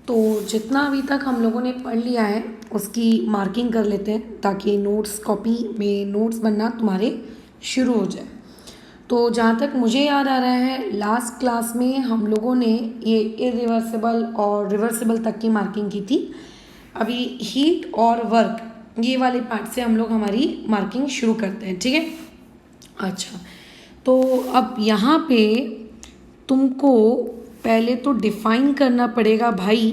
तो जितना अभी तक हम लोगों ने पढ़ लिया है उसकी मार्किंग कर लेते हैं ताकि नोट्स कॉपी में नोट्स बनना तुम्हारे शुरू हो जाए। तो जहाँ तक मुझे याद आ रहा है लास्ट क्लास में हम लोगों ने ये इरिवर्सिबल और रिवर्सिबल तक की मार्किंग की थी। अभी हीट और वर्क ये वाले पार्ट से हम लोग हमारी मार्किंग शुरू करते हैं, ठीक है। अच्छा, तो अब यहाँ पे तुमको पहले तो डिफ़ाइन करना पड़ेगा भाई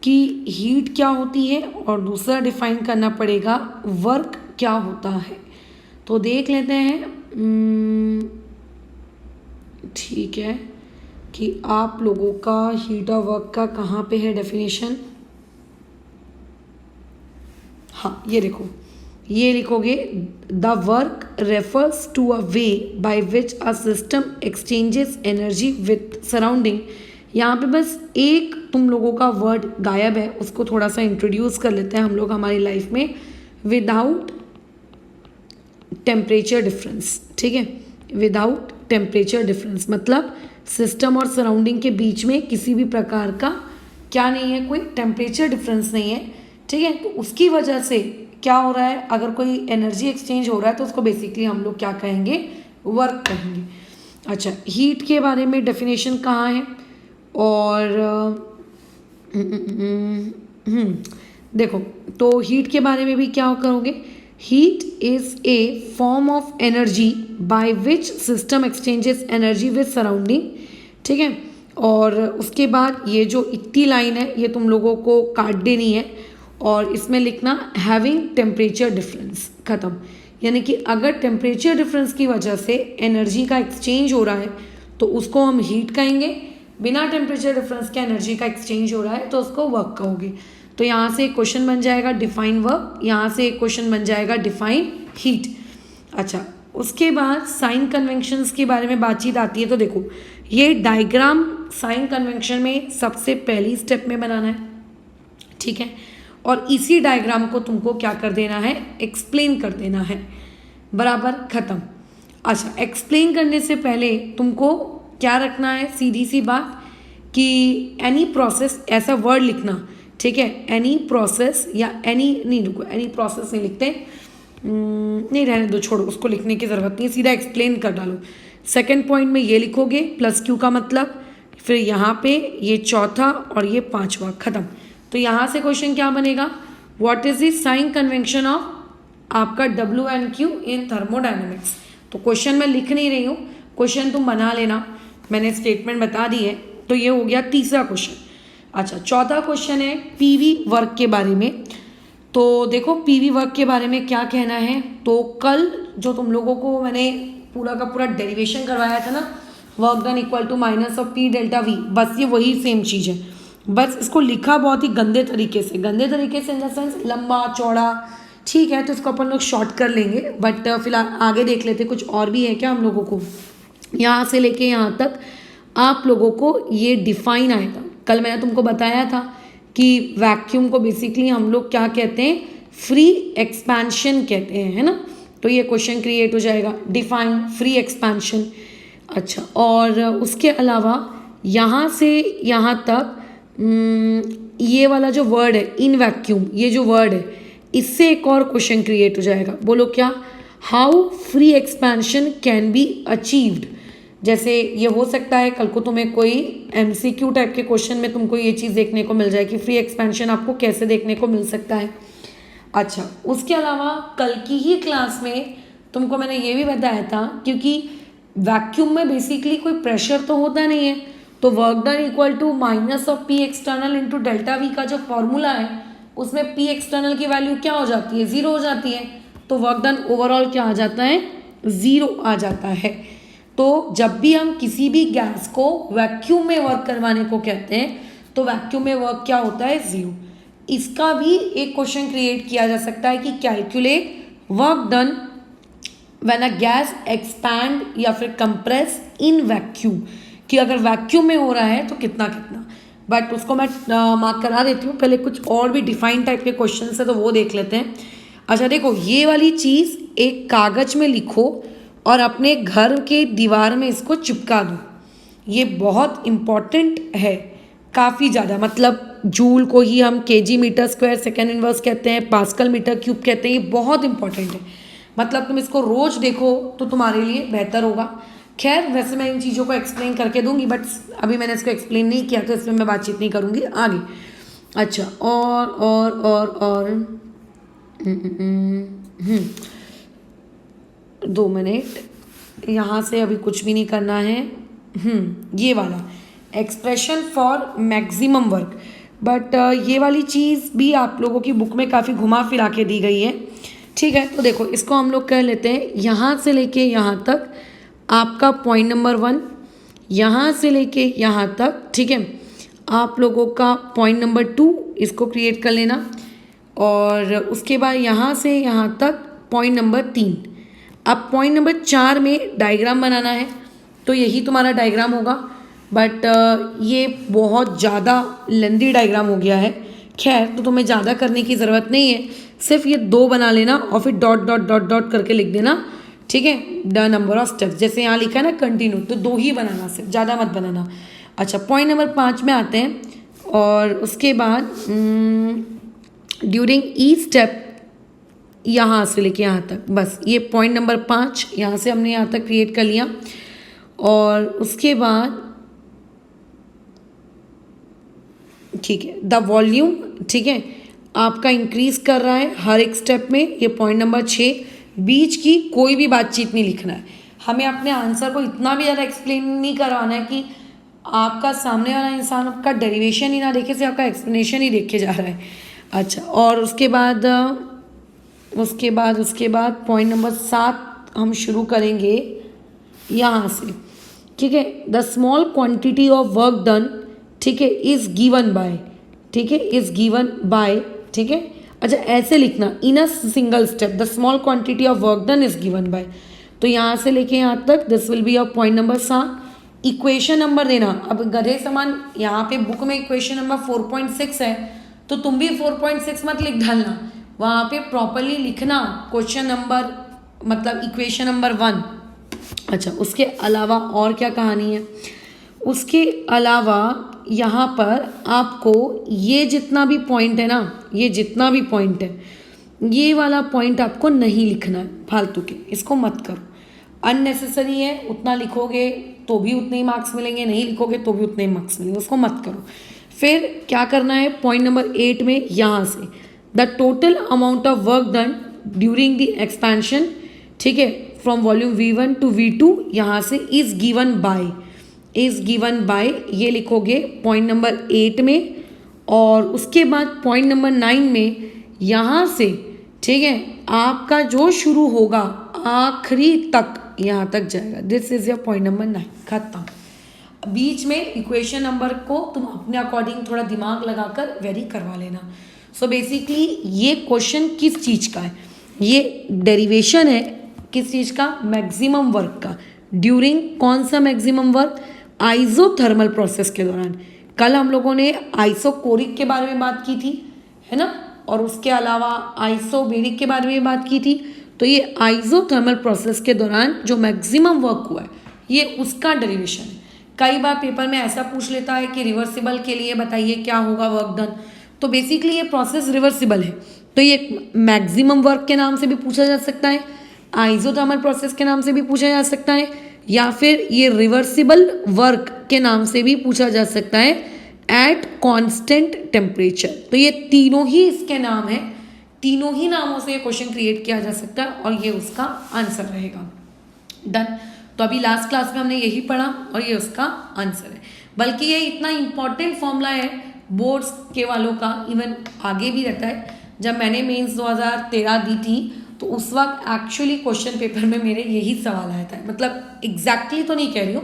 कि हीट क्या होती है और दूसरा डिफ़ाइन करना पड़ेगा वर्क क्या होता है। तो देख लेते हैं, ठीक है, कि आप लोगों का हीट और वर्क का कहाँ पे है डेफिनेशन। हाँ, ये देखो, ये लिखोगे the work refers to a way by which a system exchanges energy with surrounding. यहाँ पे बस एक तुम लोगों का वर्ड गायब है, उसको थोड़ा सा इंट्रोड्यूस कर लेते हैं हम लोग हमारी लाइफ में। विदाउट टेम्परेचर डिफरेंस, ठीक है, विदाउट टेम्परेचर डिफरेंस मतलब सिस्टम और सराउंडिंग के बीच में किसी भी प्रकार का क्या नहीं है, कोई टेम्परेचर डिफरेंस नहीं है, ठीक है। तो उसकी वजह से क्या हो रहा है, अगर कोई एनर्जी एक्सचेंज हो रहा है तो उसको बेसिकली हम लोग क्या कहेंगे, वर्क कहेंगे। अच्छा, हीट के बारे में डेफिनेशन कहाँ है, और देखो, तो हीट के बारे में भी क्या करोगे, heat is a form of energy by which system exchanges energy with surrounding, ठीक है। और उसके बाद ये जो इतनी लाइन है ये तुम लोगों को काट देनी है और इसमें लिखना हैविंग टेम्परेचर डिफरेंस, ख़त्म। यानी कि अगर टेम्परेचर डिफरेंस की वजह से एनर्जी का एक्सचेंज हो रहा है तो उसको हम हीट कहेंगे, बिना टेम्परेचर डिफरेंस के एनर्जी का एक्सचेंज हो रहा है तो उसको वर्क कहोगे। तो यहाँ से एक क्वेश्चन बन जाएगा डिफाइन वर्क, यहाँ से एक क्वेश्चन बन जाएगा डिफाइन हीट। अच्छा, उसके बाद साइन कन्वेंशंस के बारे में बातचीत आती है। तो देखो, ये डायग्राम साइन कन्वेंशन में सबसे पहली स्टेप में बनाना है, ठीक है, और इसी डायग्राम को तुमको क्या कर देना है, एक्सप्लेन कर देना है, बराबर, ख़त्म। अच्छा, एक्सप्लेन करने से पहले तुमको क्या रखना है, सीधी सी बात कि एनी प्रोसेस ऐसा वर्ड लिखना, ठीक है, एनी प्रोसेस या एनी नहीं, रुको, एनी प्रोसेस नहीं लिखते, नहीं रहने दो, छोड़ो, उसको लिखने की ज़रूरत नहीं है, सीधा एक्सप्लेन कर डालो। सेकंड पॉइंट में ये लिखोगे प्लस क्यू का मतलब, फिर यहाँ पे ये चौथा और ये पांचवा, ख़त्म। तो यहाँ से क्वेश्चन क्या बनेगा, what is the sign convention of आपका W and Q in thermodynamics. तो क्वेश्चन मैं लिख नहीं रही हूँ, क्वेश्चन तुम बना लेना, मैंने स्टेटमेंट बता दी है। तो ये हो गया तीसरा क्वेश्चन। अच्छा, चौथा क्वेश्चन है पीवी वर्क के बारे में। तो देखो, पीवी वर्क के बारे में क्या कहना है, तो कल जो तुम लोगों को मैंने पूरा का पूरा डेरिवेशन करवाया था ना, work done equal to minus of P delta V, बस ये वही सेम चीज़ है, बस इसको लिखा बहुत ही गंदे तरीके से इन द सेंस लंबा चौड़ा, ठीक है, तो इसको अपन लोग शॉर्ट कर लेंगे। बट फिलहाल आगे देख लेते, कुछ और भी है क्या हम लोगों को, यहाँ से लेके यहाँ तक आप लोगों को ये डिफाइन आएगा। कल मैंने तुमको बताया था कि वैक्यूम को बेसिकली हम लोग क्या कहते हैं, फ्री एक्सपेंशन कहते हैं, है ना। तो ये क्वेश्चन क्रिएट हो जाएगा, डिफाइन फ्री एक्सपेंशन। अच्छा, और उसके अलावा यहाँ से यहाँ तक ये वाला जो वर्ड है इन वैक्यूम, ये जो वर्ड है, इससे एक और क्वेश्चन क्रिएट हो जाएगा। बोलो क्या, how free expansion can be achieved. जैसे ये हो सकता है कल को तुम्हें कोई एमसीक्यू टाइप के क्वेश्चन में तुमको ये चीज़ देखने को मिल जाए कि फ्री एक्सपेंशन आपको कैसे देखने को मिल सकता है। अच्छा, उसके अलावा कल की ही क्लास में तुमको मैंने ये भी बताया था, क्योंकि वैक्यूम में बेसिकली कोई प्रेशर तो होता नहीं है, तो work done equal to minus of P external into delta V का जो फॉर्मूला है उसमें पी एक्सटर्नल की वैल्यू क्या हो जाती है, ज़ीरो हो जाती है। तो वर्क डन ओवरऑल क्या आ जाता है, ज़ीरो आ जाता है। तो जब भी हम किसी भी गैस को वैक्यूम में वर्क करवाने को कहते हैं तो वैक्यूम में वर्क क्या होता है, ज़ीरो। इसका भी एक क्वेश्चन क्रिएट किया जा सकता है कि calculate work done when a gas expand या फिर कंप्रेस इन वैक्यूम, कि अगर वैक्यूम में हो रहा है तो कितना कितना। बट उसको मैं मार्क करा देती हूँ, पहले कुछ और भी डिफाइन टाइप के क्वेश्चन है तो वो देख लेते हैं। अच्छा देखो, ये वाली चीज़ एक कागज में लिखो और अपने घर के दीवार में इसको चिपका दो, ये बहुत इम्पॉर्टेंट है। काफ़ी ज़्यादा, मतलब जूल को ही हम KG metre square second inverse कहते हैं, पास्कल मीटर क्यूब कहते हैं। ये बहुत इंपॉर्टेंट है, मतलब तुम इसको रोज देखो तो तुम्हारे लिए बेहतर होगा। खैर वैसे मैं इन चीज़ों को एक्सप्लेन करके दूंगी, बट अभी मैंने इसको एक्सप्लेन नहीं किया तो इसमें मैं बातचीत नहीं करूंगी आगे। अच्छा, और 2 मिनट, यहाँ से अभी कुछ भी नहीं करना है। ये वाला expression for maximum work, but ये वाली चीज़ भी आप लोगों की बुक में काफ़ी घुमा फिरा के दी गई है। ठीक है, तो देखो इसको हम लोग कर लेते हैं। यहाँ से लेके यहाँ तक आपका पॉइंट नंबर 1, यहाँ से लेके यहाँ तक, ठीक है, आप लोगों का पॉइंट नंबर 2, इसको क्रिएट कर लेना। और उसके बाद यहाँ से यहाँ तक पॉइंट नंबर 3। अब पॉइंट नंबर 4 में डायग्राम बनाना है, तो यही तुम्हारा डायग्राम होगा, बट ये बहुत ज़्यादा लेंदी डायग्राम हो गया है। खैर, तो तुम्हें ज़्यादा करने की ज़रूरत नहीं है, सिर्फ ये 2 बना लेना और फिर डॉट डॉट डॉट डॉट करके लिख देना। ठीक है, द नंबर ऑफ स्टेप्स, जैसे यहाँ लिखा है ना कंटिन्यू, तो 2 ही बनाना, सिर्फ ज़्यादा मत बनाना। अच्छा, पॉइंट नंबर 5 में आते हैं, और उसके बाद ड्यूरिंग ईच स्टेप, यहाँ से लेके यहाँ तक, बस ये पॉइंट नंबर 5 यहाँ से हमने यहाँ तक क्रिएट कर लिया। और उसके बाद ठीक है, द वॉल्यूम, ठीक है, आपका इंक्रीज कर रहा है हर एक स्टेप में। ये पॉइंट नंबर 6, बीच की कोई भी बातचीत नहीं लिखना है। हमें अपने आंसर को इतना भी ज़्यादा एक्सप्लेन नहीं करवाना है कि आपका सामने वाला इंसान आपका डेरिवेशन ही ना देखे, से आपका एक्सप्लेनेशन ही देख के जा रहा है। अच्छा, और उसके बाद पॉइंट नंबर 7 हम शुरू करेंगे यहाँ से। ठीक है, the small quantity of work done, ठीक है, इज गिवन बाय, ठीक है, इज गिवन बाय, ठीक है। अच्छा, ऐसे लिखना, in a single step the small quantity of work done is given by. तो यहाँ से लेके यहाँ तक this will be your point number 7। Equation number देना, अब गधे समान यहाँ पे बुक में इक्वेशन नंबर 4.6 है, तो तुम भी 4.6 मत लिख डालना, वहाँ पे प्रॉपरली लिखना क्वेश्चन नंबर, मतलब इक्वेशन नंबर 1। अच्छा, उसके अलावा और क्या कहानी है, उसके अलावा यहाँ पर आपको ये जितना भी पॉइंट है ना, ये जितना भी पॉइंट है, ये वाला पॉइंट आपको नहीं लिखना है फालतू के, इसको मत करो। अननेसेसरी है, उतना लिखोगे तो भी उतने ही मार्क्स मिलेंगे, नहीं लिखोगे तो भी उतने ही मार्क्स मिलेंगे, उसको मत करो। फिर क्या करना है, पॉइंट नंबर 8 में यहाँ से the total amount of work done during the expansion, ठीक है, from volume V1 to V2, यहाँ से इज गिवन बाय, ये लिखोगे पॉइंट नंबर 8 में। और उसके बाद पॉइंट नंबर 9 में यहाँ से, ठीक है, आपका जो शुरू होगा आखिरी तक, यहाँ तक जाएगा। This is your point number 9, खत्म। बीच में इक्वेशन नंबर को तुम अपने अकॉर्डिंग थोड़ा दिमाग लगाकर वेरी करवा लेना। सो बेसिकली ये क्वेश्चन किस चीज़ का है, ये डेरिवेशन है किस चीज़ का, मैक्सिमम वर्क का। ड्यूरिंग कौन सा मैक्सिमम वर्क, आइसोथर्मल प्रोसेस के दौरान। कल हम लोगों ने आइसोकोरिक के बारे में बात की थी, है ना, और उसके अलावा आइसोबेरिक के बारे में बात की थी। तो ये आइसोथर्मल प्रोसेस के दौरान जो मैक्सिमम वर्क हुआ है, ये उसका डेरिवेशन है। कई बार पेपर में ऐसा पूछ लेता है कि रिवर्सिबल के लिए बताइए क्या होगा वर्क डन, तो बेसिकली ये प्रोसेस रिवर्सिबल है, तो ये मैक्सिमम वर्क के नाम से भी पूछा जा सकता है, आइसोथर्मल प्रोसेस के नाम से भी पूछा जा सकता है, या फिर ये रिवर्सिबल वर्क के नाम से भी पूछा जा सकता है एट कांस्टेंट टेम्परेचर। तो ये तीनों ही इसके नाम है, तीनों ही नामों से ये क्वेश्चन क्रिएट किया जा सकता है और ये उसका आंसर रहेगा। डन। तो अभी लास्ट क्लास में हमने यही पढ़ा और ये उसका आंसर है। बल्कि ये इतना इंपॉर्टेंट फॉर्मूला है बोर्ड्स के वालों का, इवन आगे भी रहता है। जब मैंने मेंस 2013 दी थी तो उस वक्त एक्चुअली क्वेश्चन पेपर में मेरे यही सवाल आया था, मतलब एग्जैक्टली तो नहीं कह रही हूँ,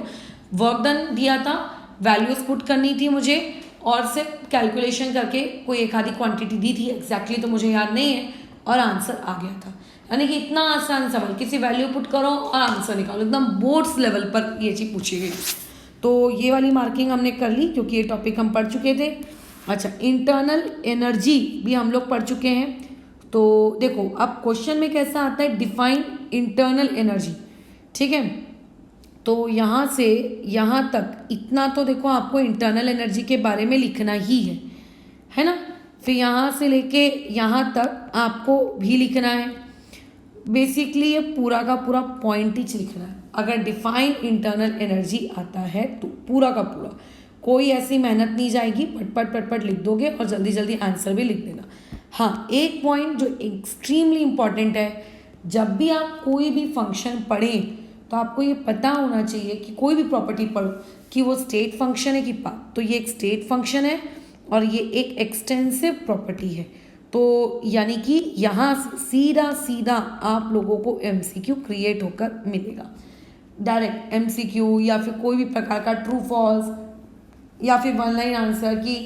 वर्क डन दिया था, वैल्यूज पुट करनी थी मुझे और सिर्फ कैलकुलेशन करके कोई एक आधी क्वांटिटी दी थी, एग्जैक्टली तो मुझे याद नहीं है, और आंसर आ गया था। यानी कि इतना आसान सवाल, किसी वैल्यू पुट करो और आंसर निकालो, एकदम बोर्ड्स लेवल पर ये चीज़ पूछी गई। तो ये वाली मार्किंग हमने कर ली क्योंकि ये टॉपिक हम पढ़ चुके थे। अच्छा, इंटरनल एनर्जी भी हम लोग पढ़ चुके हैं। तो देखो अब क्वेश्चन में कैसा आता है, डिफाइन इंटरनल एनर्जी, ठीक है। तो यहाँ से यहाँ तक इतना तो देखो आपको इंटरनल एनर्जी के बारे में लिखना ही है ना। फिर यहाँ से लेके यहाँ तक आपको भी लिखना है। बेसिकली ये पूरा का पूरा पॉइंट ही लिखना है। अगर डिफाइन इंटरनल एनर्जी आता है तो पूरा का पूरा, कोई ऐसी मेहनत नहीं जाएगी, पट पट लिख दोगे और जल्दी जल्दी आंसर भी लिख देना। हाँ, एक पॉइंट जो एक्सट्रीमली इम्पॉर्टेंट है, जब भी आप कोई भी फंक्शन पढ़ें तो आपको ये पता होना चाहिए कि कोई भी प्रॉपर्टी पढ़ो कि वो स्टेट फंक्शन है कि पाथ। तो ये एक स्टेट फंक्शन है और ये एक एक्सटेंसिव प्रॉपर्टी है। तो यानी कि यहाँ सीधा सीधा आप लोगों को एमसीक्यू क्रिएट होकर मिलेगा, डायरेक्ट एमसीक्यू, या फिर कोई भी प्रकार का ट्रू फॉल्स, या फिर वन लाइन आंसर की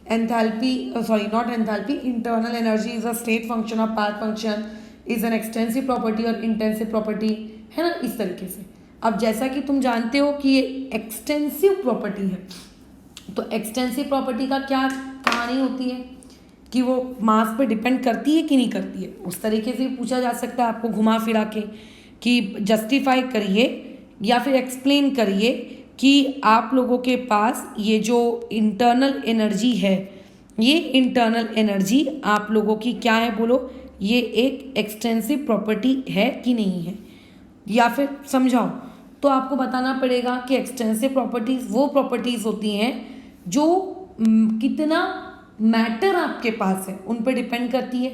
enthalpy, sorry not enthalpy, internal energy is a state function और path function is an extensive property और इंटेंसिव प्रॉपर्टी, है ना, इस तरीके से। अब जैसा कि तुम जानते हो कि ये एक्सटेंसिव प्रॉपर्टी है, तो एक्सटेंसिव प्रॉपर्टी का क्या कहानी होती है कि वो मास पे डिपेंड करती है कि नहीं करती है। उस तरीके से पूछा जा सकता है आपको घुमा फिरा के कि जस्टिफाई करिए या फिर एक्सप्लेन करिए कि आप लोगों के पास ये जो इंटरनल एनर्जी है, ये इंटरनल एनर्जी आप लोगों की क्या है, बोलो, ये एक एक्सटेंसिव प्रॉपर्टी है कि नहीं है, या फिर समझाओ। तो आपको बताना पड़ेगा कि एक्सटेंसिव प्रॉपर्टीज़ वो प्रॉपर्टीज़ होती हैं जो कितना मैटर आपके पास है उन पर डिपेंड करती है।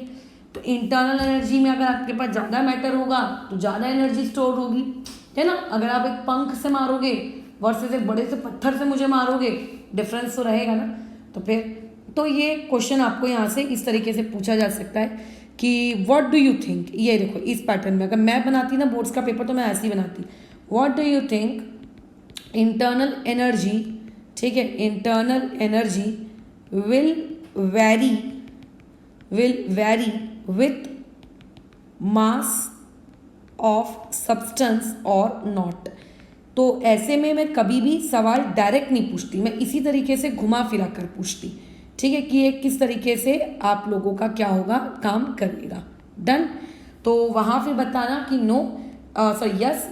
तो इंटरनल एनर्जी में अगर आपके पास ज़्यादा मैटर होगा तो ज़्यादा एनर्जी स्टोर होगी, है ना। अगर आप एक पंख से मारोगे वर्सेस एक बड़े से पत्थर से मुझे मारोगे, डिफरेंस तो रहेगा ना। तो फिर तो ये क्वेश्चन आपको यहाँ से इस तरीके से पूछा जा सकता है कि व्हाट डू यू थिंक, ये देखो इस पैटर्न में अगर मैं बनाती ना बोर्ड्स का पेपर तो मैं ऐसे ही बनाती, what do you think internal energy, ठीक है, internal energy will vary with mass of substance और नॉट। तो ऐसे में मैं कभी भी सवाल डायरेक्ट नहीं पूछती, मैं इसी तरीके से घुमा फिरा कर पूछती, ठीक है, कि ये किस तरीके से आप लोगों का क्या होगा, काम करेगा। डन। तो वहाँ फिर बताना कि no, sorry yes,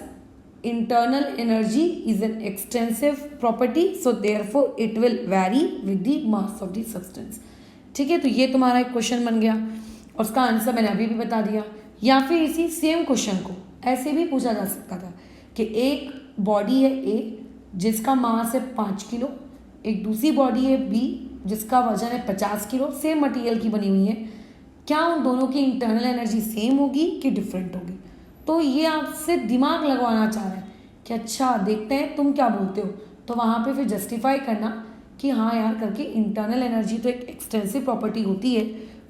internal energy is an extensive property, so therefore it will vary with the mass of the substance. ठीक है, तो ये तुम्हारा एक क्वेश्चन बन गया और उसका आंसर मैंने अभी भी बता दिया। या फिर इसी सेम क्वेश्चन को ऐसे भी पूछा जा सकता था कि एक बॉडी है ए जिसका मास है 5 किलो, एक दूसरी बॉडी है बी जिसका वजन है 50 किलो, सेम मटेरियल की बनी हुई है, क्या उन दोनों की इंटरनल एनर्जी सेम होगी कि डिफरेंट होगी। तो ये आपसे दिमाग लगवाना चाह रहा है कि अच्छा देखते हैं तुम क्या बोलते हो। तो वहाँ पे फिर जस्टिफाई करना कि हाँ यार करके इंटरनल एनर्जी तो एक एक्सटेंसिव प्रॉपर्टी होती है,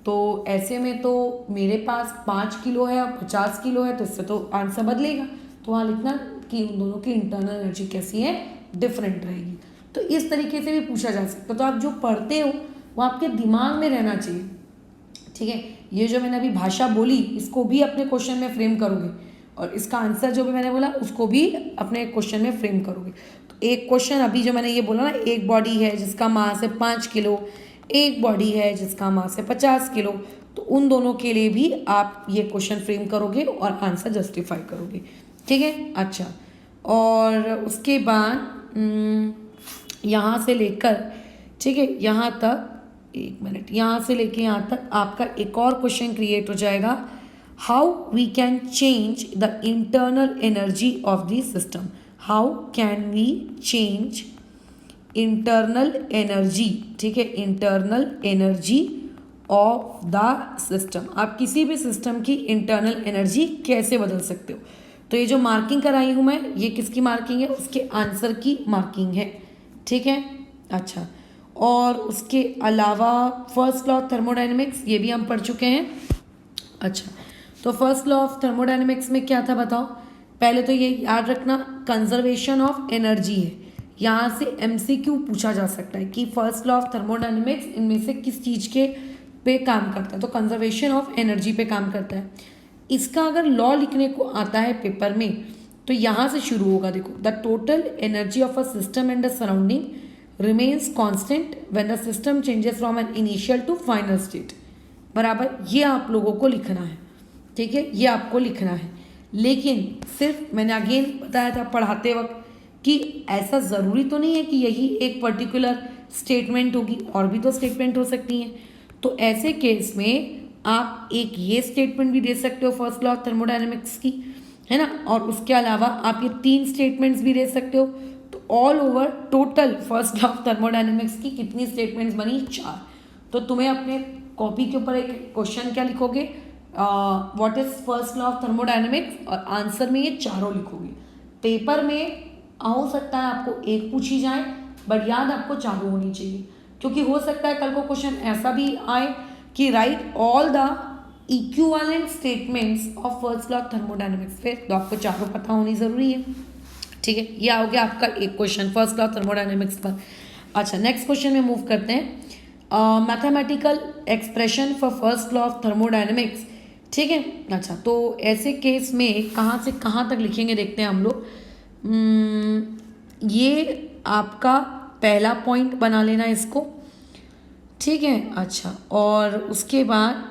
तो ऐसे में तो मेरे पास 5 किलो है और 50 किलो है, तो इससे तो आंसर बदलेगा। तो वहाँ लिखना कि उन दोनों की इंटरनल एनर्जी कैसी है, डिफरेंट रहेगी। तो इस तरीके से भी पूछा जा सकता है। तो आप जो पढ़ते हो वो आपके दिमाग में रहना चाहिए, ठीक है। ये जो मैंने अभी भाषा बोली इसको भी अपने क्वेश्चन में फ्रेम करोगे और इसका आंसर जो भी मैंने बोला उसको भी अपने क्वेश्चन में फ्रेम करोगे। तो एक क्वेश्चन अभी जो मैंने ये बोला ना, एक बॉडी है जिसका मास है 5 किलो, एक बॉडी है जिसका मास है 50 किलो, तो उन दोनों के लिए भी आप ये क्वेश्चन फ्रेम करोगे और आंसर जस्टिफाई करोगे, ठीक है। अच्छा, और उसके बाद यहाँ से लेकर, ठीक है, यहाँ तक, एक मिनट, यहाँ से लेके यहाँ तक आपका एक और क्वेश्चन क्रिएट हो जाएगा, how we can change the internal energy of the system. How can we change internal energy, ठीक है, internal energy of the system. आप किसी भी सिस्टम की इंटरनल एनर्जी कैसे बदल सकते हो। तो ये जो मार्किंग कराई हूँ मैं, ये किसकी मार्किंग है, उसके आंसर की मार्किंग है, ठीक है। अच्छा, और उसके अलावा फर्स्ट लॉ ऑफ थर्मोडायनेमिक्स ये भी हम पढ़ चुके हैं। अच्छा, तो फर्स्ट लॉ ऑफ थर्मोडायनेमिक्स में क्या था बताओ। पहले तो ये याद रखना कंजर्वेशन ऑफ एनर्जी है। यहाँ से एमसीक्यू पूछा जा सकता है कि फर्स्ट लॉ ऑफ थर्मोडायनेमिक्स इनमें से किस चीज़ के पे काम करता है, तो कंजर्वेशन ऑफ एनर्जी पे काम करता है। इसका अगर लॉ लिखने को आता है पेपर में तो यहाँ से शुरू होगा। देखो, the total energy of a system and the surrounding remains constant when the system changes from an initial to final state. बराबर, ये आप लोगों को लिखना है, ठीक है, ये आपको लिखना है। लेकिन सिर्फ मैंने अगेन बताया था पढ़ाते वक्त कि ऐसा ज़रूरी तो नहीं है कि यही एक पर्टिकुलर स्टेटमेंट होगी, और भी तो स्टेटमेंट हो सकती हैं। तो ऐसे केस में आप एक ये स्टेटमेंट भी दे सकते हो फर्स्ट लॉ ऑफ थर्मोडायनेमिक्स की, है ना, और उसके अलावा आप ये 3 स्टेटमेंट्स भी दे सकते हो। तो all over total first law of thermodynamics की कितनी स्टेटमेंट्स बनी? 4। तो तुम्हें अपने कॉपी के ऊपर एक क्वेश्चन क्या लिखोगे, what is first law of thermodynamics, और आंसर में ये चारों लिखोगे। पेपर में हो सकता है आपको एक पूछी जाए, बट याद आपको चारों होनी चाहिए, क्योंकि हो सकता है कल को क्वेश्चन ऐसा भी आए कि right all the equivalent statements of first law of thermodynamics, फिर तो आपको चारों पता होनी जरूरी है। ठीक है, ये हो गया आपका एक question first law of thermodynamics पर। अच्छा, नेक्स्ट क्वेश्चन में मूव करते हैं। Mathematical expression for first law of thermodynamics. ठीक है, अच्छा, तो ऐसे केस में कहाँ से कहाँ तक लिखेंगे देखते हैं हम लोग। ये आपका पहला पॉइंट बना लेना इसको। ठीक है, अच्छा, और उसके बाद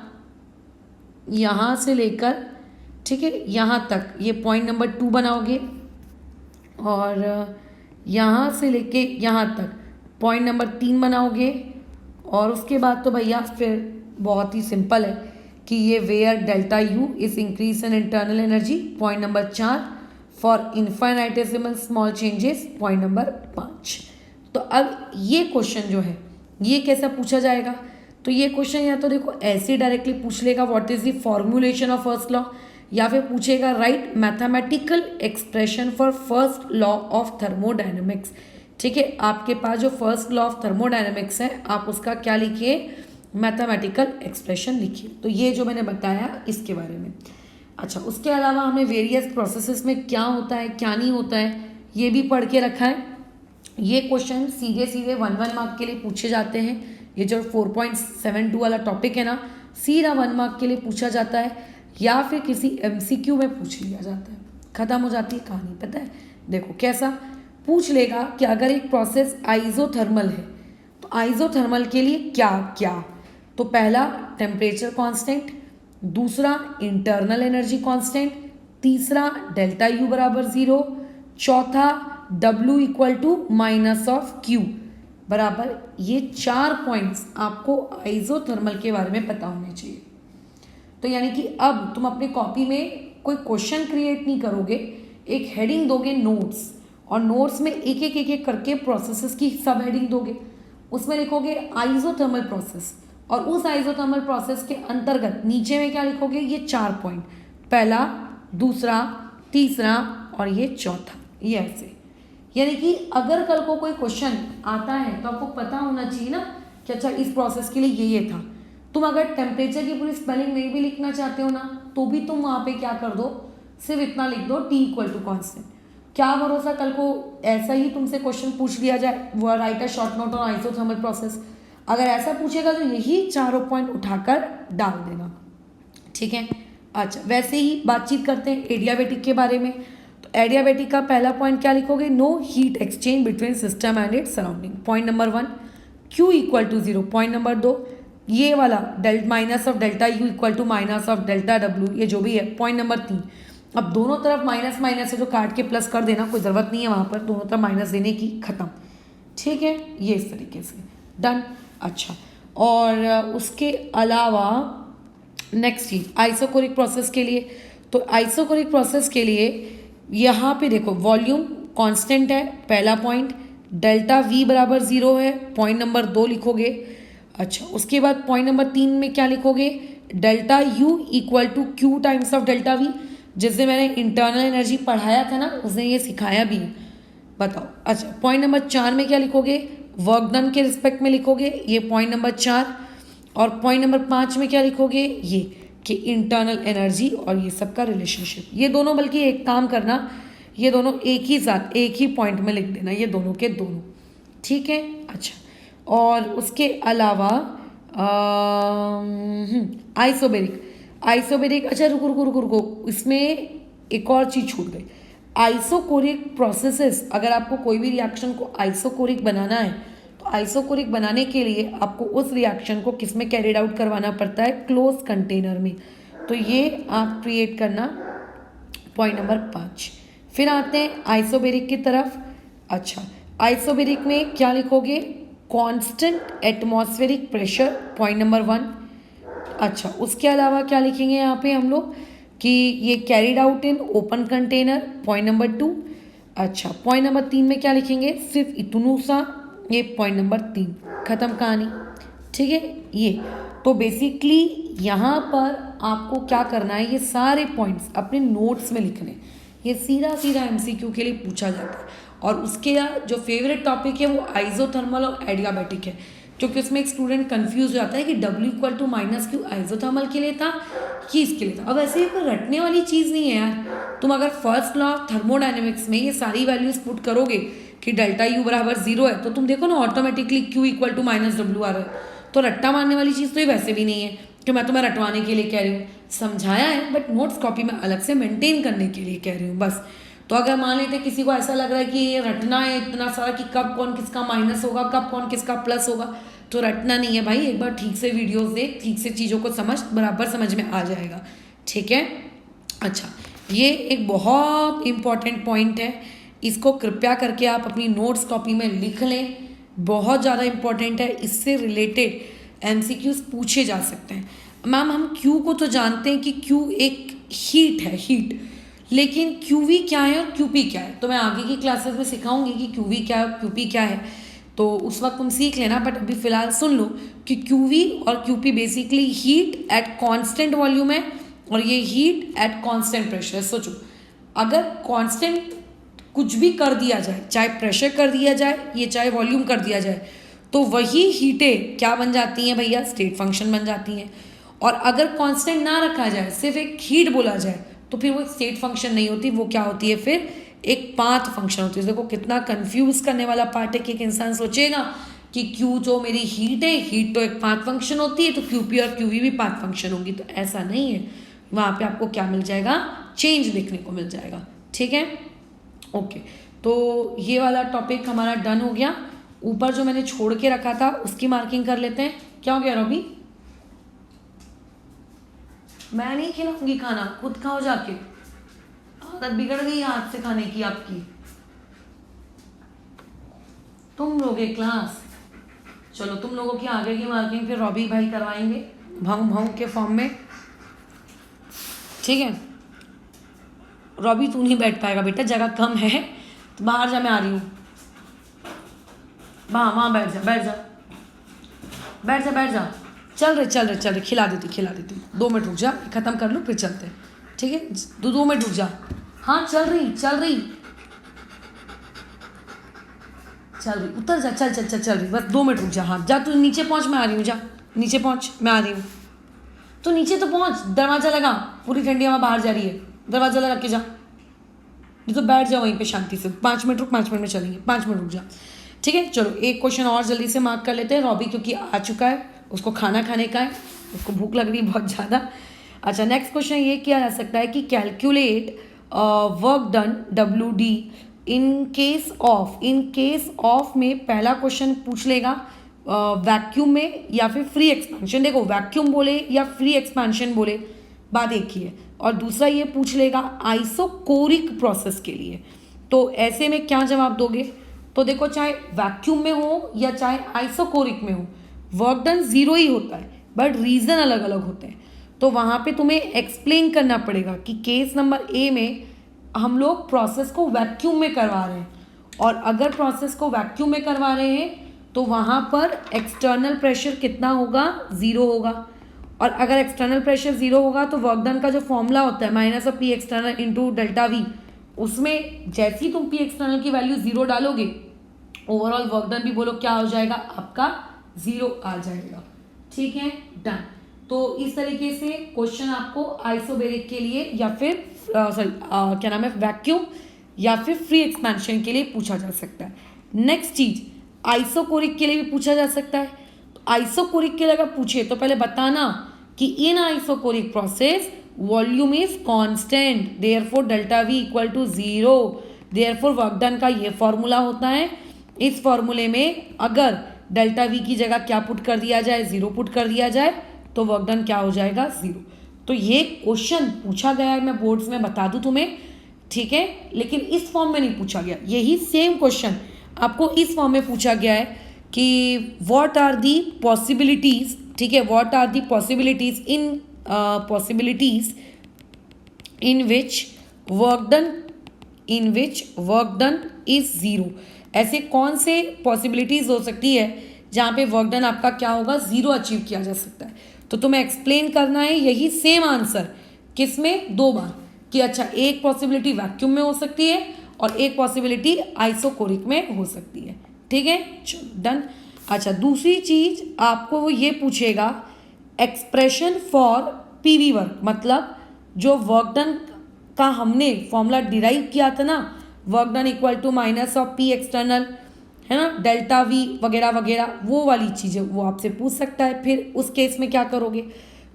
यहाँ से लेकर, ठीक है, यहाँ तक ये पॉइंट नंबर 2 बनाओगे, और यहाँ से लेके यहाँ तक पॉइंट नंबर 3 बनाओगे। और उसके बाद तो भैया फिर बहुत ही सिंपल है कि ये where delta U is increase in internal energy, point number 4 for infinitesimal small changes, point number 5। तो अब ये क्वेश्चन जो है ये कैसा पूछा जाएगा, तो ये क्वेश्चन या तो देखो ऐसे डायरेक्टली पूछ लेगा what is the formulation of first law, या फिर पूछेगा right mathematical expression for first law of thermodynamics. ठीक है, आपके पास जो फर्स्ट लॉ ऑफ थर्मोडायनेमिक्स है आप उसका क्या लिखिए, मैथमेटिकल एक्सप्रेशन लिखिए। तो ये जो मैंने बताया इसके बारे में। अच्छा, उसके अलावा हमने वेरियस प्रोसेसेस में क्या होता है क्या नहीं होता है ये भी पढ़ के रखा है। ये क्वेश्चन सीधे सीधे 1 मार्क के लिए पूछे जाते हैं। ये जो 4.72 वाला टॉपिक है ना, सीधा 1 मार्क के लिए पूछा जाता है, या फिर किसी MCQ में पूछ लिया जाता है। खत्म हो जाती है कहानी। पता है, देखो कैसा पूछ लेगा कि अगर एक प्रोसेस आइसोथर्मल है तो आइसोथर्मल के लिए क्या क्या, तो पहला टेम्परेचर कांस्टेंट, दूसरा इंटरनल एनर्जी कांस्टेंट, तीसरा डेल्टा यू बराबर 0, चौथा W equal to minus of Q बराबर। ये 4 पॉइंट्स आपको आइसोथर्मल के बारे में पता होने चाहिए। तो यानी कि अब तुम अपनी कॉपी में कोई क्वेश्चन क्रिएट नहीं करोगे, एक हेडिंग दोगे नोट्स, और नोट्स में एक एक करके प्रोसेसेस की सब हेडिंग दोगे। उसमें लिखोगे आइसोथर्मल प्रोसेस, और उस आइसोथर्मल प्रोसेस के अंतर्गत नीचे में क्या लिखोगे, ये 4 पॉइंट, पहला, दूसरा, तीसरा और ये चौथा, ये ऐसे। यानी कि अगर कल को कोई क्वेश्चन आता है तो आपको पता होना चाहिए ना कि अच्छा इस प्रोसेस के लिए ये था। तुम अगर टेम्परेचर की पूरी स्पेलिंग नहीं भी लिखना चाहते हो ना, तो भी तुम वहाँ पे क्या कर दो, सिर्फ इतना लिख दो T इक्वल टू कॉन्स्टेंट। क्या भरोसा कल को ऐसा ही तुमसे क्वेश्चन पूछ लिया जाए, वो right a short note on isothermal process. अगर ऐसा पूछेगा तो यही चारों पॉइंट उठाकर डाल देना। ठीक है, अच्छा, वैसे ही बातचीत करते हैं एडियाबेटिक के बारे में। तो एडियाबेटिक का पहला पॉइंट क्या लिखोगे, no heat exchange between system and its surrounding, point number 1। Q equal to 0, point number 2। ये वाला minus of delta U equal to minus of delta W, ये जो भी है, पॉइंट नंबर 3। अब दोनों तरफ माइनस माइनस है, जो काट के प्लस कर देना, कोई ज़रूरत नहीं है वहाँ पर दोनों तरफ माइनस देने की, खत्म। ठीक है, ये इस तरीके से डन। अच्छा, और उसके अलावा नेक्स्ट चीज आइसोकोरिक प्रोसेस के लिए, तो आइसोकोरिक प्रोसेस के लिए यहाँ पे देखो वॉल्यूम कांस्टेंट है, पहला पॉइंट, डेल्टा V बराबर 0 है, पॉइंट नंबर 2 लिखोगे। अच्छा, उसके बाद पॉइंट नंबर 3 में क्या लिखोगे, delta U equal to Q times of delta V। जिससे मैंने इंटरनल एनर्जी पढ़ाया था ना, उसने ये सिखाया भी, बताओ। अच्छा, पॉइंट नंबर 4 में क्या लिखोगे, वर्क डन के रिस्पेक्ट में लिखोगे, ये पॉइंट नंबर 4। और पॉइंट नंबर 5 में क्या लिखोगे, ये कि इंटरनल एनर्जी और ये सब का रिलेशनशिप। ये दोनों, बल्कि एक काम करना, ये दोनों एक ही साथ एक ही पॉइंट में लिख देना, ये दोनों के दोनों। ठीक है, अच्छा, और उसके अलावा आइसोबेरिक, अच्छा रुको रुको रुको रुको, इसमें एक और चीज़ छूट गई। आइसोकोरिक प्रोसेसेस, अगर आपको कोई भी रिएक्शन को आइसोकोरिक बनाना है तो आइसोकोरिक बनाने के लिए आपको उस रिएक्शन को किस में कैरिड आउट करवाना पड़ता है, क्लोज कंटेनर में। तो ये आप क्रिएट करना, पॉइंट नंबर 5। फिर आते हैं आइसोबेरिक की तरफ। अच्छा, आइसोबेरिक में क्या लिखोगे? Constant atmospheric pressure, point number 1। अच्छा, उसके अलावा क्या लिखेंगे यहाँ पे हम लोग कि ये carried out in open container, point number 2। अच्छा, पॉइंट नंबर 3 में क्या लिखेंगे? सिर्फ इतनू सा, ये पॉइंट नंबर 3, खत्म कहानी। ठीक है, ये तो बेसिकली यहाँ पर आपको क्या करना है, ये सारे पॉइंट्स अपने नोट्स में लिखने। ये सीधा सीधा एमसीक्यू के लिए पूछा जाता है। और उसके जो फेवरेट टॉपिक है वो आइसोथर्मल और एडियाबैटिक है, क्योंकि उसमें एक स्टूडेंट कंफ्यूज हो जाता है कि W equal to minus Q isothermal के लिए था कि इसके लिए था। अब ऐसे कोई रटने वाली चीज़ नहीं है यार। तुम अगर फर्स्ट लॉ ऑफ थर्मोडाइनमिक्स में ये सारी वैल्यूज पुट करोगे कि डेल्टा यू बराबर 0 है, तो तुम देखो ना automatically Q equal to minus W आ रहा है। तो रट्टा मारने वाली चीज़ तो ये वैसे भी नहीं है कि मैं तुम्हें रटवाने के लिए कह रही हूँ, समझाया है बट नोट्स कॉपी में अलग से मेंटेन करने के लिए कह रही हूँ बस। तो अगर मान लेते किसी को ऐसा लग रहा है कि ये रटना है इतना सारा कि कब कौन किसका माइनस होगा, कब कौन किसका प्लस होगा, तो रटना नहीं है भाई। एक बार ठीक से वीडियोस देख, ठीक से चीज़ों को समझ, बराबर समझ में आ जाएगा। ठीक है। अच्छा, ये एक बहुत इम्पॉर्टेंट पॉइंट है, इसको कृपया करके आप अपनी नोट्स कॉपी में लिख लें। बहुत ज़्यादा इम्पॉर्टेंट है, इससे रिलेटेड एमसीक्यूज पूछे जा सकते हैं। मैम हम क्यू को तो जानते हैं कि क्यू एक हीट है, हीट, लेकिन क्यूवी क्या है और क्यूपी क्या है, तो मैं आगे की क्लासेस में सिखाऊंगी कि क्यूवी क्या है और क्यूपी क्या है, तो उस वक्त तुम सीख लेना। बट अभी फिलहाल सुन लो कि क्यूवी और Q P basically heat at constant volume है और ये हीट एट कांस्टेंट प्रेशर। सोचो, अगर कांस्टेंट कुछ भी कर दिया जाए, चाहे प्रेशर कर दिया जाए ये चाहे वॉल्यूम कर दिया जाए, तो वही हीटें क्या बन जाती हैं भैया? स्टेट फंक्शन बन जाती हैं। और अगर कांस्टेंट ना रखा जाए, सिर्फ एक हीट बोला जाए, तो फिर वो एक स्टेट फंक्शन नहीं होती, वो क्या होती है? फिर एक पाथ फंक्शन होती है। देखो कितना कंफ्यूज करने वाला पार्ट है कि एक इंसान सोचेगा कि क्यू जो मेरी हीट है, हीट तो एक पाथ फंक्शन होती है, तो क्यूपी और क्यूवी भी पाथ फंक्शन होगी, तो ऐसा नहीं है। वहाँ पे आपको क्या मिल जाएगा? चेंज देखने को मिल जाएगा। ठीक है, ओके। तो ये वाला टॉपिक हमारा डन हो गया। ऊपर जो मैंने छोड़ के रखा था उसकी मार्किंग कर लेते हैं। क्या हो गया रॉबी? मैं नहीं खिलाऊंगी खाना, खुद खाओ जाके, आदत बिगड़ गई हाथ से खाने की आपकी। तुम लोगे क्लास, चलो तुम लोगों की आगे की मार्किंग फिर रॉबी भाई करवाएंगे भाऊ भाऊ के फॉर्म में। ठीक है, रॉबी तू नहीं बैठ पाएगा बेटा, जगह कम है, तो बाहर जा, मैं आ रही हूँ। वहाँ बैठ जा, बैठ जा, बैठ जा, बैठ जा। चल रहे खिला देती 2 मिनट रुक जा, ख़त्म कर लूँ फिर चलते हैं। ठीक है, 2 मिनट रुक जा। हाँ चल रही उतर जा, चल रही, बस 2 मिनट रुक जा। हाँ जा, तू नीचे पहुँच, मैं आ रही हूँ, जा नीचे पहुँच, मैं आ रही हूँ। तो नीचे तो पहुँच, दरवाज़ा लगा, पूरी ठंडी हवा बाहर जा रही है, दरवाज़ा लगा के जा। नहीं तो बैठ जाओ वहीं पे शांति से, 5 मिनट रुक, 5 मिनट में चलेंगे, 5 मिनट रुक जा। ठीक है, चलो एक क्वेश्चन और जल्दी से मार्क कर लेते हैं। रॉबी क्योंकि आ चुका है, उसको खाना खाने का है, उसको भूख लग रही है बहुत ज़्यादा। अच्छा, नेक्स्ट क्वेश्चन ये किया जा सकता है कि calculate work done WD in case of में पहला क्वेश्चन पूछ लेगा वैक्यूम में या फिर फ्री एक्सपेंशन। देखो वैक्यूम बोले या फ्री एक्सपेंशन बोले बात एक ही है। और दूसरा ये पूछ लेगा आइसोकोरिक प्रोसेस के लिए, तो ऐसे में क्या जवाब दोगे? तो देखो, चाहे वैक्यूम में हो या चाहे आइसोकोरिक में हो, वर्क डन 0 ही होता है, बट रीज़न अलग अलग होते हैं। तो वहाँ पे तुम्हें एक्सप्लेन करना पड़ेगा कि केस नंबर A में हम लोग प्रोसेस को वैक्यूम में करवा रहे हैं, और अगर प्रोसेस को वैक्यूम में करवा रहे हैं तो वहाँ पर एक्सटर्नल प्रेशर कितना होगा? 0 होगा। और अगर एक्सटर्नल प्रेशर 0 होगा तो वर्क डन का जो फॉर्मूला होता है minus of P external into delta V, उसमें जैसे ही तुम P एक्सटर्नल की वैल्यू 0 डालोगे, ओवरऑल वर्क डन भी बोलो क्या हो जाएगा? आपका 0 आ जाएगा। ठीक है, डन। तो इस तरीके से क्वेश्चन आपको आइसोबेरिक के लिए या फिर क्या नाम है, वैक्यूम या फिर फ्री एक्सपेंशन के लिए पूछा जा सकता है। नेक्स्ट चीज, आइसोकोरिक के लिए भी पूछा जा सकता है। तो आइसोकोरिक के लिए अगर पूछे तो पहले बताना कि in isochoric process volume is constant, therefore delta V equal to 0, therefore work done का ये फॉर्मूला होता है। इस फॉर्मूले में अगर डेल्टा V की जगह क्या पुट कर दिया जाए? 0 पुट कर दिया जाए, तो वर्क डन क्या हो जाएगा? 0। तो ये क्वेश्चन पूछा गया है, मैं बोर्ड्स में बता दूं तुम्हें। ठीक है, लेकिन इस फॉर्म में नहीं पूछा गया। यही सेम क्वेश्चन आपको इस फॉर्म में पूछा गया है कि व्हाट आर दी पॉसिबिलिटीज, ठीक है, what are the possibilities in which work done is zero. ऐसे कौन से पॉसिबिलिटीज हो सकती है जहाँ पे वर्क डन आपका क्या होगा, ज़ीरो अचीव किया जा सकता है। तो तुम्हें एक्सप्लेन करना है यही सेम आंसर किसमें, 2 बार, कि अच्छा एक पॉसिबिलिटी वैक्यूम में हो सकती है और एक पॉसिबिलिटी आइसोकोरिक में हो सकती है। ठीक है, चलो डन। अच्छा, दूसरी चीज आपको वो ये पूछेगा एक्सप्रेशन फॉर पीवी वर्क, मतलब जो वर्क डन का हमने फॉर्मूला डिराइव किया था ना, work done equal to minus of P external, है ना, डेल्टा वी वगैरह वगैरह, वो वाली चीज़ें वो आपसे पूछ सकता है। फिर उस केस में क्या करोगे,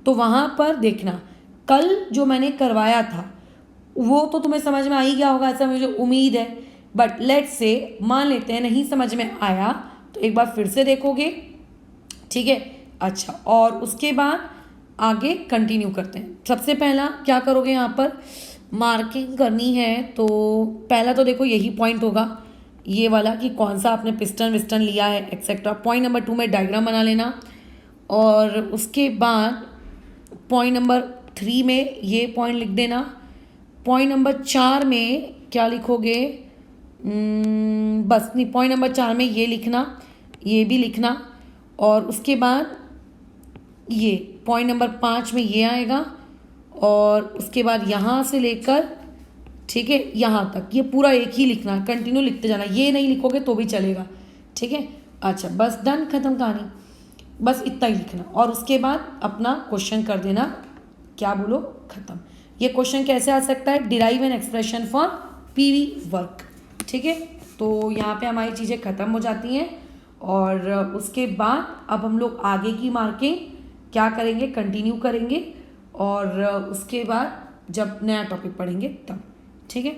तो वहाँ पर देखना कल जो मैंने करवाया था वो तो तुम्हें समझ में आ ही गया होगा, ऐसा मुझे उम्मीद है। बट लेट्स से मान लेते हैं नहीं समझ में आया तो एक बार फिर से देखोगे, ठीक है। अच्छा, और उसके बाद आगे कंटिन्यू करते हैं। सबसे पहला क्या करोगे, यहाँ पर मार्किंग करनी है। तो पहला तो देखो यही पॉइंट होगा ये वाला कि कौन सा आपने पिस्टन विस्टन लिया है एक्सेट्रा। पॉइंट नंबर 2 में डायग्राम बना लेना, और उसके बाद पॉइंट नंबर 3 में ये पॉइंट लिख देना। पॉइंट नंबर 4 में क्या लिखोगे, बस नहीं, पॉइंट नंबर 4 में ये लिखना, ये भी लिखना, और उसके बाद ये पॉइंट नंबर 5 में ये आएगा, और उसके बाद यहाँ से लेकर, ठीक है, यहाँ तक ये पूरा एक ही लिखना, कंटिन्यू लिखते जाना, ये नहीं लिखोगे तो भी चलेगा, ठीक है। अच्छा, बस डन, खत्म कहानी, बस इतना ही लिखना, और उसके बाद अपना क्वेश्चन कर देना, क्या बोलो, खत्म। ये क्वेश्चन कैसे आ सकता है, derive an expression for PV work, ठीक है। तो यहाँ पे हमारी चीज़ें खत्म हो जाती हैं, और उसके बाद अब हम लोग आगे की मार्किंग क्या करेंगे, कंटिन्यू करेंगे, और उसके बाद जब नया टॉपिक पढ़ेंगे तब, ठीक है।